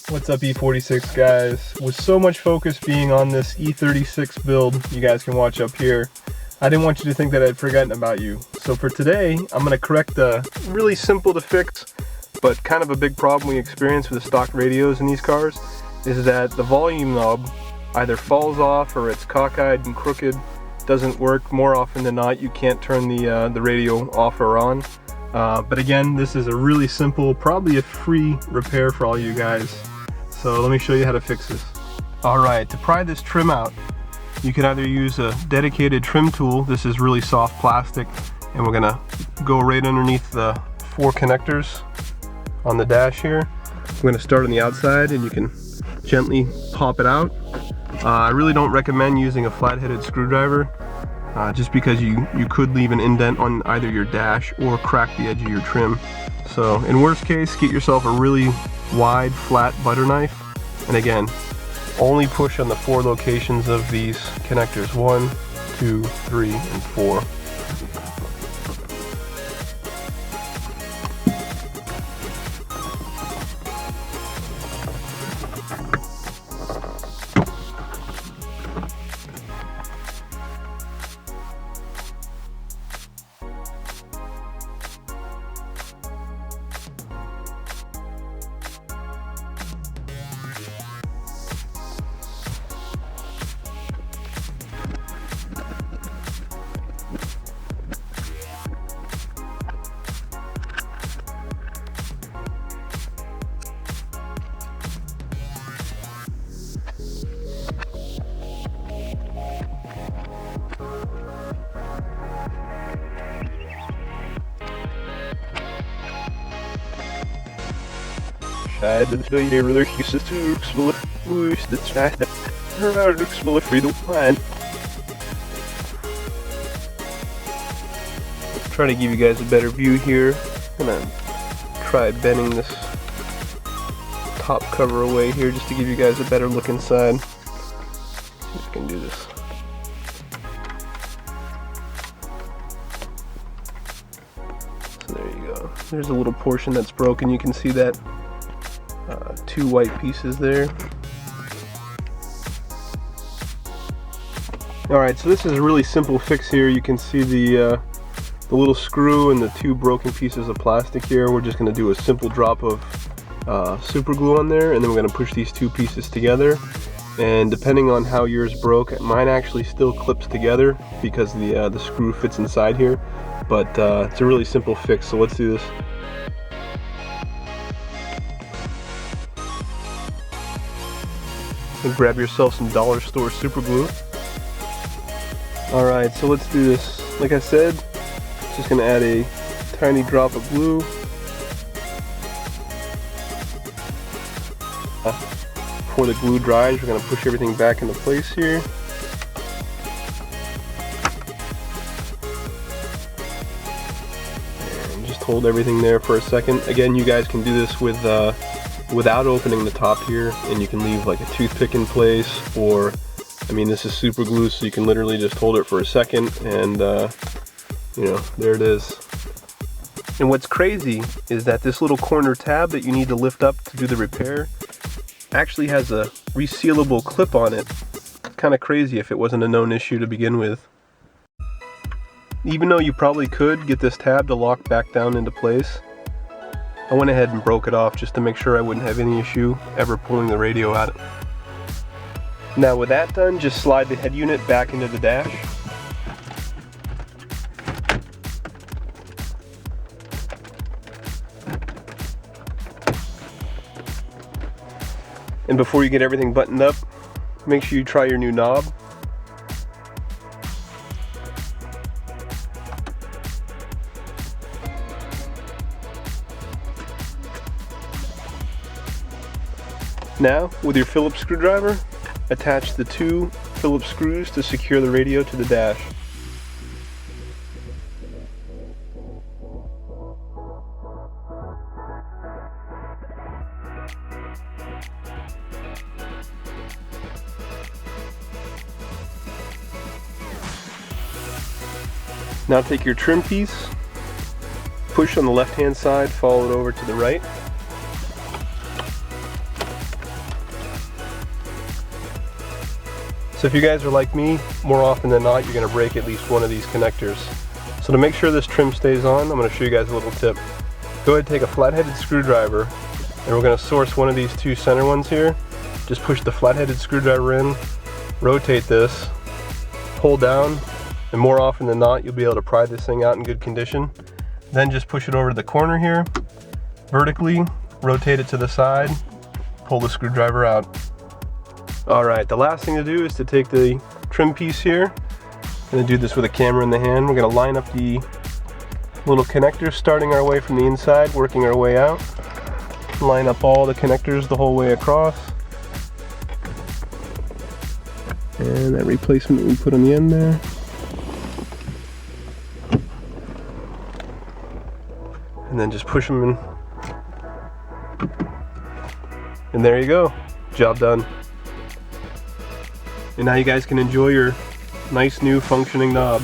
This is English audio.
What's up, E46 guys? With so much focus being on this E36 build you guys can watch up here, I didn't want you to think that I'd forgotten about you. So for today, I'm going to correct a really simple to fix, but kind of a big problem we experience with the stock radios in these cars, is that the volume knob either falls off or it's cockeyed and crooked, doesn't work. More often than not, you can't turn the radio off or on. But again, this is a really simple, probably a free repair for all you guys. So let me show you how to fix this. Alright, to pry this trim out, you can either use a dedicated trim tool. This is really soft plastic, and we're gonna go right underneath the 4 connectors on the dash here. We're gonna start on the outside, and you can gently pop it out. I really don't recommend using a flat-headed screwdriver, just because you could leave an indent on either your dash or crack the edge of your trim. So in worst case, get yourself a really wide, flat butter knife, and again, only push on the 4 locations of these connectors, 1, 2, 3, and 4. Dat wil je rugjes natuurlijk spullen moest het zijn. Rug spullen freedom plan. Trying to give you guys a better view here. I'm gonna try bending this top cover away here just to give you guys a better look inside. See if I can do this. So there you go. There's a little portion that's broken. You can see that 2 white pieces there. Alright, so this is a really simple fix here. You can see the little screw and the 2 broken pieces of plastic here. We're just going to do a simple drop of super glue on there, and then we're going to push these 2 pieces together. And depending on how yours broke, mine actually still clips together because the screw fits inside here. But it's a really simple fix, so let's do this. And grab yourself some dollar store super glue. Alright, so let's do this. Like I said, just going to add a tiny drop of glue. Before the glue dries, we're going to push everything back into place here. And just hold everything there for a second. Again, you guys can do this with without opening the top here, and you can leave like a toothpick in place, or I mean, this is super glue, so you can literally just hold it for a second, and you know, there it is. And what's crazy is that this little corner tab that you need to lift up to do the repair actually has a resealable clip on it. Kind of crazy if it wasn't a known issue to begin with. Even though you probably could get this tab to lock back down into place, I went ahead and broke it off just to make sure I wouldn't have any issue ever pulling the radio out. Now with that done, just slide the head unit back into the dash. And before you get everything buttoned up, make sure you try your new knob. Now, with your Phillips screwdriver, attach the 2 Phillips screws to secure the radio to the dash. Now take your trim piece, push on the left hand side, follow it over to the right. So if you guys are like me, more often than not, you're going to break at least one of these connectors. So to make sure this trim stays on, I'm going to show you guys a little tip. Go ahead and take a flat-headed screwdriver, and we're going to source one of these two center ones here. Just push the flat-headed screwdriver in, rotate this, hold down, and more often than not, you'll be able to pry this thing out in good condition. Then just push it over to the corner here, vertically, rotate it to the side, pull the screwdriver out. Alright, the last thing to do is to take the trim piece here. I'm going to do this with a camera in the hand. We're going to line up the little connectors, starting our way from the inside, working our way out. Line up all the connectors the whole way across. And that replacement we put on the end there. And then just push them in. And there you go. Job done. And now you guys can enjoy your nice new functioning knob.